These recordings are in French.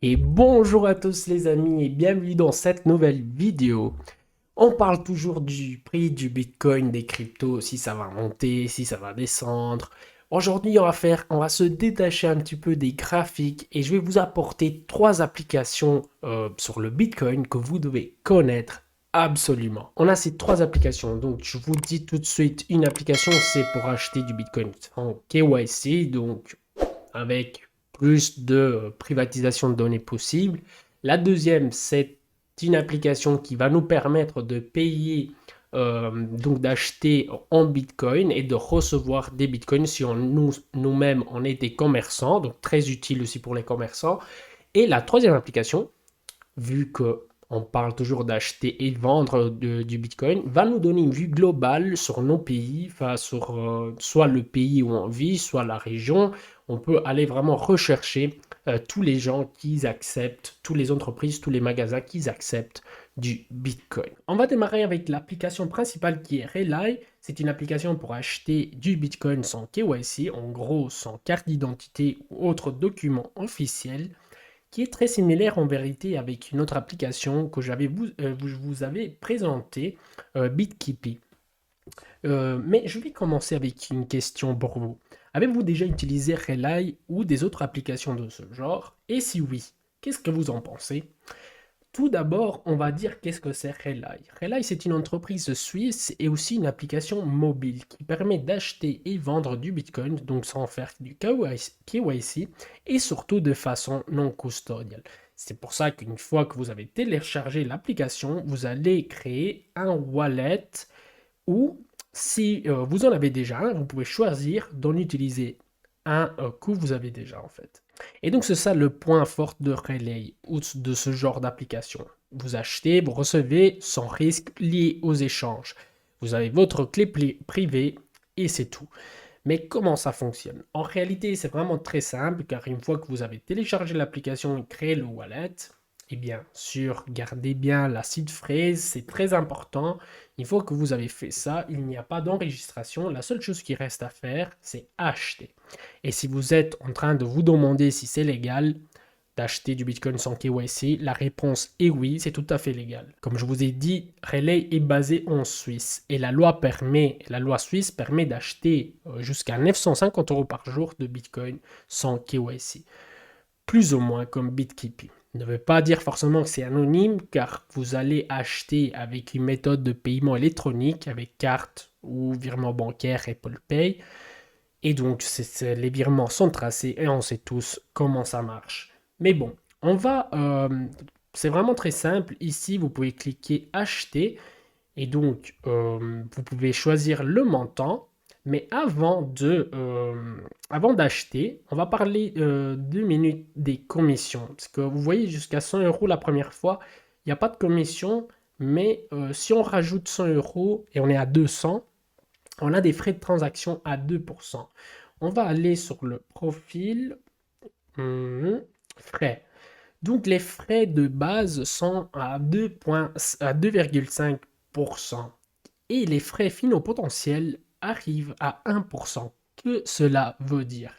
Et bonjour à tous les amis et bienvenue dans cette nouvelle vidéo. On parle toujours du prix du Bitcoin, des cryptos, si ça va monter, si ça va descendre. Aujourd'hui, on va se détacher un petit peu des graphiques et je vais vous apporter trois applications sur le Bitcoin que vous devez connaître absolument. On a ces trois applications, donc je vous dis tout de suite, une application c'est pour acheter du Bitcoin en KYC, donc avec plus de privatisation de données possible. La deuxième, c'est une application qui va nous permettre de payer, donc d'acheter en Bitcoin et de recevoir des Bitcoins si nous-mêmes on est des commerçants, donc très utile aussi pour les commerçants. Et la troisième application, vu que on parle toujours d'acheter et de vendre du Bitcoin, va nous donner une vue globale sur nos pays, enfin sur soit le pays où on vit, soit la région. On peut aller vraiment rechercher tous les gens qui acceptent, toutes les entreprises, tous les magasins qui acceptent du Bitcoin. On va démarrer avec l'application principale qui est Relay. C'est une application pour acheter du Bitcoin sans KYC, en gros sans carte d'identité ou autre document officiel, qui est très similaire en vérité avec une autre application que je vous avais présentée, BitKeepi. Mais je vais commencer avec une question pour vous. Avez-vous déjà utilisé Relay ou des autres applications de ce genre? Et si oui, qu'est-ce que vous en pensez? Tout d'abord, on va dire qu'est-ce que c'est Relay. Relay, c'est une entreprise suisse et aussi une application mobile qui permet d'acheter et vendre du Bitcoin, donc sans faire du KYC et surtout de façon non custodiale. C'est pour ça qu'une fois que vous avez téléchargé l'application, vous allez créer un wallet ou si vous en avez déjà un, vous pouvez choisir d'en utiliser un que vous avez déjà en fait. Et donc c'est ça le point fort de Relay ou de ce genre d'application. Vous achetez, vous recevez sans risque lié aux échanges. Vous avez votre clé privée et c'est tout. Mais comment ça fonctionne? En réalité, c'est vraiment très simple car une fois que vous avez téléchargé l'application et créé le wallet, et bien sûr, gardez bien la seed phrase, c'est très important. Une fois que vous avez fait ça, il n'y a pas d'enregistration. La seule chose qui reste à faire, c'est acheter. Et si vous êtes en train de vous demander si c'est légal d'acheter du Bitcoin sans KYC, la réponse est oui, c'est tout à fait légal. Comme je vous ai dit, Relay est basé en Suisse et la loi suisse permet d'acheter jusqu'à 950 euros par jour de Bitcoin sans KYC, plus ou moins comme BitKeepi. Ne veut pas dire forcément que c'est anonyme, car vous allez acheter avec une méthode de paiement électronique, avec carte ou virement bancaire Apple Pay. Et donc, les virements sont tracés et on sait tous comment ça marche. Mais bon, c'est vraiment très simple. Ici, vous pouvez cliquer acheter et donc, vous pouvez choisir le montant, mais avant d'acheter, on va parler 2 minutes des commissions. Parce que vous voyez, jusqu'à 100 euros la première fois, il n'y a pas de commission, mais si on rajoute 100 euros et on est à 200, on a des frais de transaction à 2%. On va aller sur le profil frais. Donc les frais de base sont à 2,5% et les frais finaux potentiels arrivent à 1%. Que cela veut dire?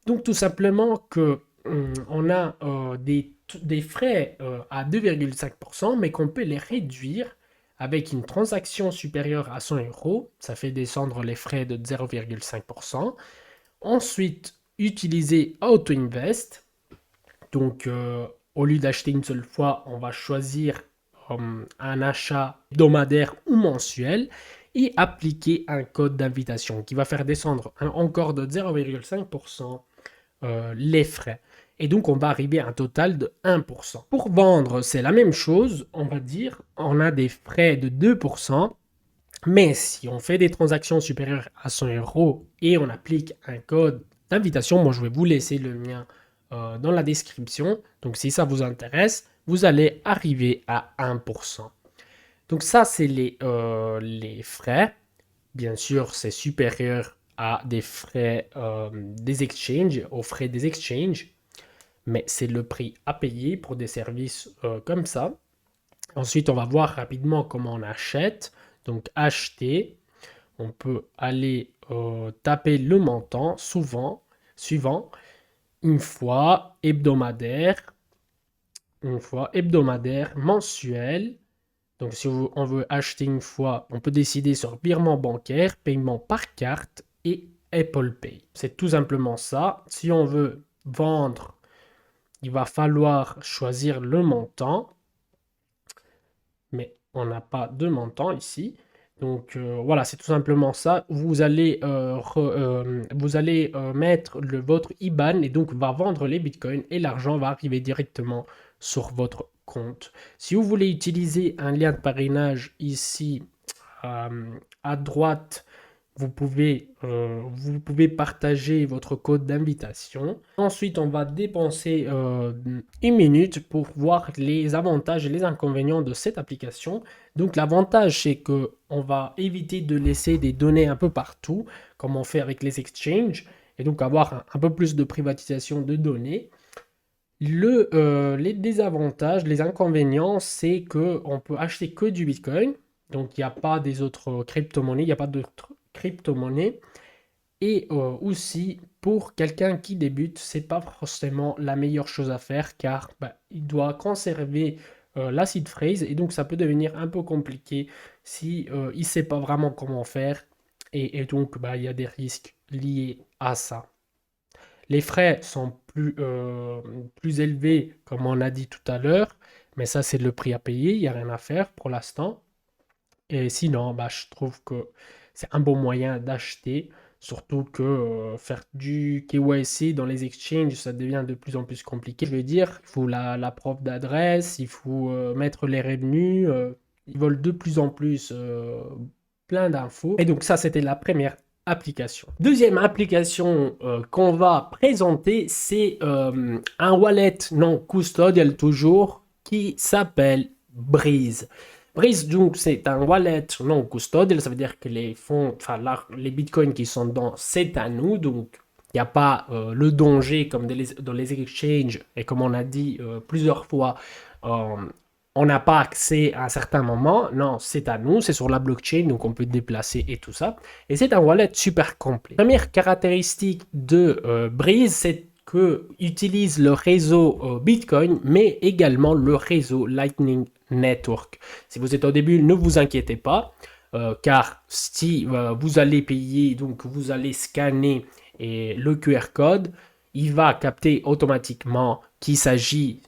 Donc tout simplement que on a des frais à 2,5%, mais qu'on peut les réduire avec une transaction supérieure à 100 euros. Ça fait descendre les frais de 0,5%. Ensuite, utiliser Auto Invest. Donc, au lieu d'acheter une seule fois, on va choisir un achat hebdomadaire ou mensuel et appliquer un code d'invitation qui va faire descendre encore de 0,5% les frais. Et donc, on va arriver à un total de 1%. Pour vendre, c'est la même chose. On va dire, on a des frais de 2%. Mais si on fait des transactions supérieures à 100 euros et on applique un code d'invitation, moi je vais vous laisser le mien dans la description. Donc si ça vous intéresse, vous allez arriver à 1%. Donc ça, c'est les frais. Bien sûr, c'est supérieur à des frais des exchanges, aux frais des exchanges, mais c'est le prix à payer pour des services comme ça. Ensuite, on va voir rapidement comment on achète. Donc acheter, on peut aller taper le montant suivant, une fois hebdomadaire. une fois, hebdomadaire, mensuel. Donc si on veut acheter une fois, on peut décider sur virement bancaire, paiement par carte et Apple Pay. C'est tout simplement ça. Si on veut vendre, il va falloir choisir le montant, mais on n'a pas de montant ici. Donc voilà, c'est tout simplement ça. Vous allez mettre votre IBAN et donc va vendre les bitcoins et l'argent va arriver directement sur votre compte. Si vous voulez utiliser un lien de parrainage ici à droite, vous pouvez partager votre code d'invitation. Ensuite, on va dépenser une minute pour voir les avantages et les inconvénients de cette application. Donc, l'avantage, c'est que on va éviter de laisser des données un peu partout, comme on fait avec les exchanges, et donc avoir un peu plus de privatisation de données. Les désavantages, les inconvénients, c'est que on peut acheter que du Bitcoin. Donc, il n'y a pas des autres crypto-monnaies, il n'y a pas d'autres crypto-monnaies. Et aussi, pour quelqu'un qui débute, c'est pas forcément la meilleure chose à faire car bah, il doit conserver la seed phrase et donc ça peut devenir un peu compliqué si il sait pas vraiment comment faire et donc bah, il y a des risques liés à ça. Les frais sont plus élevés, comme on a dit tout à l'heure, mais ça, c'est le prix à payer, il n'y a rien à faire pour l'instant. Et sinon, bah, je trouve que c'est un bon moyen d'acheter, surtout que faire du KYC dans les exchanges, ça devient de plus en plus compliqué. Je veux dire, il faut la preuve d'adresse, il faut mettre les revenus, ils veulent de plus en plus plein d'infos. Et donc ça, c'était la première application. Deuxième application qu'on va présenter, c'est un wallet non custodial toujours qui s'appelle Breeze. Breeze, donc, c'est un wallet non custodial, ça veut dire que les fonds, enfin, les bitcoins qui sont dedans, c'est à nous, donc il n'y a pas le danger comme dans les exchanges, et comme on a dit plusieurs fois, euh, on n'a pas accès à un certain moment. Non, c'est à nous, c'est sur la blockchain, donc on peut déplacer et tout ça. Et c'est un wallet super complet. Première caractéristique de Breeze, c'est que utilise le réseau Bitcoin, mais également le réseau Lightning Network. Si vous êtes au début, ne vous inquiétez pas, car si vous allez payer, donc vous allez scanner le QR code, il va capter automatiquement qu'il s'agit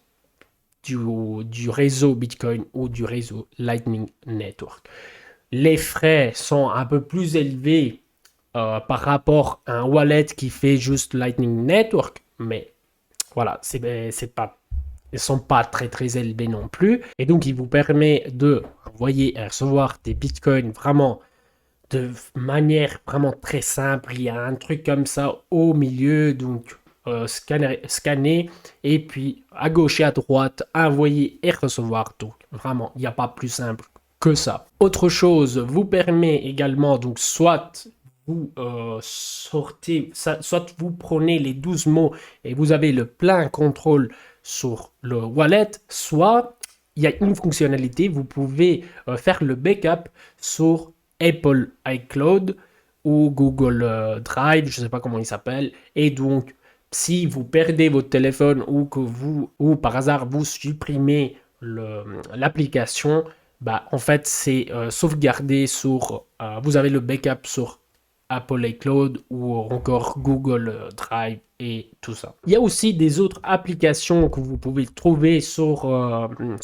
du réseau Bitcoin ou du réseau Lightning Network. Les frais sont un peu plus élevés par rapport à un wallet qui fait juste Lightning Network, mais voilà, c'est pas, ils sont pas très très élevés non plus. Et donc, il vous permet de envoyer et recevoir des bitcoins vraiment de manière vraiment très simple. Il y a un truc comme ça au milieu, donc scanner et puis à gauche et à droite, envoyer et recevoir. Donc, vraiment, il n'y a pas plus simple que ça. Autre chose vous permet également, donc, soit vous soit vous prenez les 12 mots et vous avez le plein contrôle sur le wallet, soit il y a une fonctionnalité, vous pouvez faire le backup sur Apple iCloud ou Google Drive, je ne sais pas comment il s'appelle, et donc si vous perdez votre téléphone ou par hasard vous supprimez l'application, bah en fait c'est sauvegardé sur vous avez le backup sur Apple iCloud ou encore Google Drive et tout ça. Il y a aussi des autres applications que vous pouvez trouver sur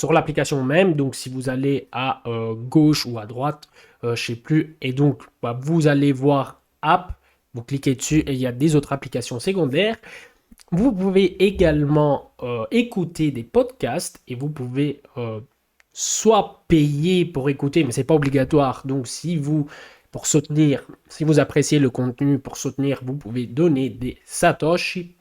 l'application même. Donc si vous allez à gauche ou à droite, je ne sais plus, et donc bah, vous allez voir App, vous cliquez dessus et il y a des autres applications secondaires. Vous pouvez également écouter des podcasts et vous pouvez soit payer pour écouter, mais c'est pas obligatoire. Donc pour soutenir, si vous appréciez le contenu, pour soutenir, vous pouvez donner des satoshi.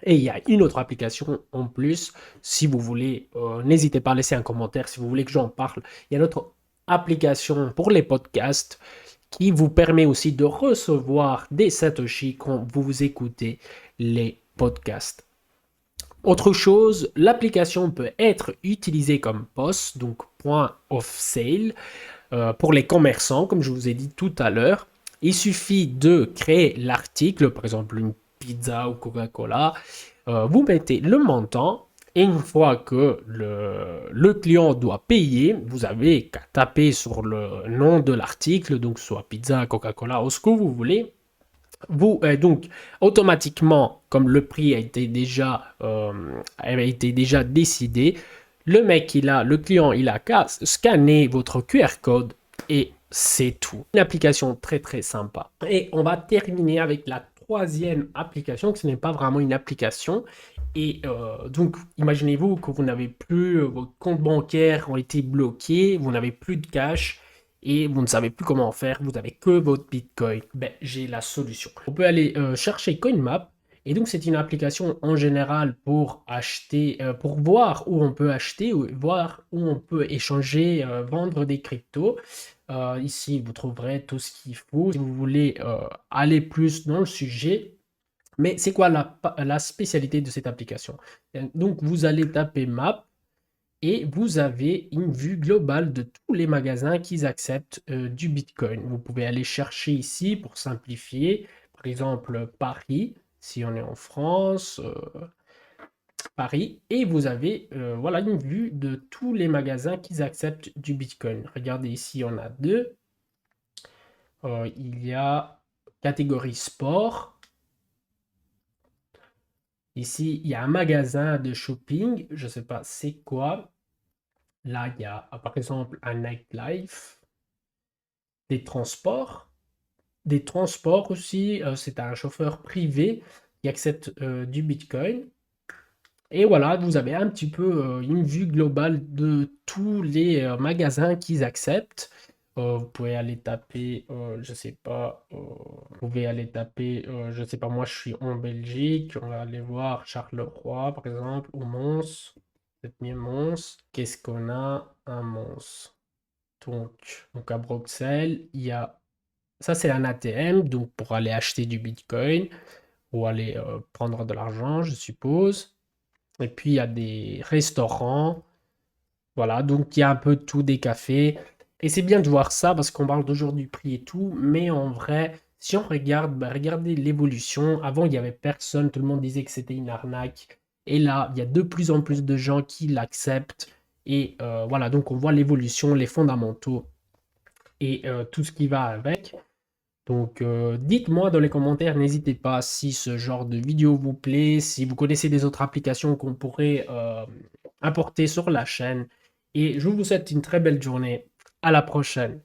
Et il y a une autre application en plus, si vous voulez, n'hésitez pas à laisser un commentaire si vous voulez que j'en parle. Il y a une autre application pour les podcasts qui vous permet aussi de recevoir des satoshi quand vous écoutez les podcasts. Autre chose, l'application peut être utilisée comme POS, donc point of sale, pour les commerçants, comme je vous ai dit tout à l'heure. Il suffit de créer l'article, par exemple une pizza ou Coca-Cola. Vous mettez le montant Et une fois que le client doit payer, vous avez qu'à taper sur le nom de l'article, donc soit pizza, Coca-Cola ou ce que vous voulez. Vous, donc, automatiquement, comme le prix a été déjà décidé, le client, il a qu'à scanner votre QR code et c'est tout. Une application très très sympa. Et on va terminer avec la troisième application, que ce n'est pas vraiment une application. Et donc, imaginez-vous que vous n'avez plus, vos comptes bancaires ont été bloqués, vous n'avez plus de cash et vous ne savez plus comment faire, vous n'avez que votre Bitcoin. Ben, j'ai la solution. On peut aller chercher CoinMap. Et donc, c'est une application en général pour acheter, pour voir où on peut acheter, ou voir où on peut échanger, vendre des cryptos. Ici, vous trouverez tout ce qu'il faut. Si vous voulez aller plus dans le sujet, mais c'est quoi la spécialité de cette application? Donc, vous allez taper Map et vous avez une vue globale de tous les magasins qui acceptent du Bitcoin. Vous pouvez aller chercher ici pour simplifier, par exemple Paris, si on est en France, Paris, et vous avez voilà une vue de tous les magasins qui acceptent du Bitcoin. Regardez ici, on a deux. Il y a catégorie sport. Ici, il y a un magasin de shopping, je ne sais pas c'est quoi. Là, il y a par exemple un nightlife, des transports. Des transports aussi, c'est un chauffeur privé qui accepte du Bitcoin. Et voilà, vous avez un petit peu une vue globale de tous les magasins qu'ils acceptent. Vous pouvez aller taper, je sais pas, vous pouvez aller taper, je sais pas, moi je suis en Belgique, on va aller voir Charleroi par exemple, ou Mons, peut-être mieux Mons. Qu'est-ce qu'on a à Mons? Donc à Bruxelles, il y a, ça c'est un ATM, donc pour aller acheter du Bitcoin ou aller prendre de l'argent, je suppose. Et puis il y a des restaurants, voilà, donc il y a un peu de tout, des cafés. Et c'est bien de voir ça parce qu'on parle d'aujourd'hui prix et tout, mais en vrai, si on regarde, bah, regardez l'évolution. Avant, il n'y avait personne, tout le monde disait que c'était une arnaque. Et là, il y a de plus en plus de gens qui l'acceptent. Et voilà, donc on voit l'évolution, les fondamentaux et tout ce qui va avec. Donc, dites-moi dans les commentaires, n'hésitez pas si ce genre de vidéo vous plaît, si vous connaissez des autres applications qu'on pourrait apporter sur la chaîne. Et je vous souhaite une très belle journée. À la prochaine.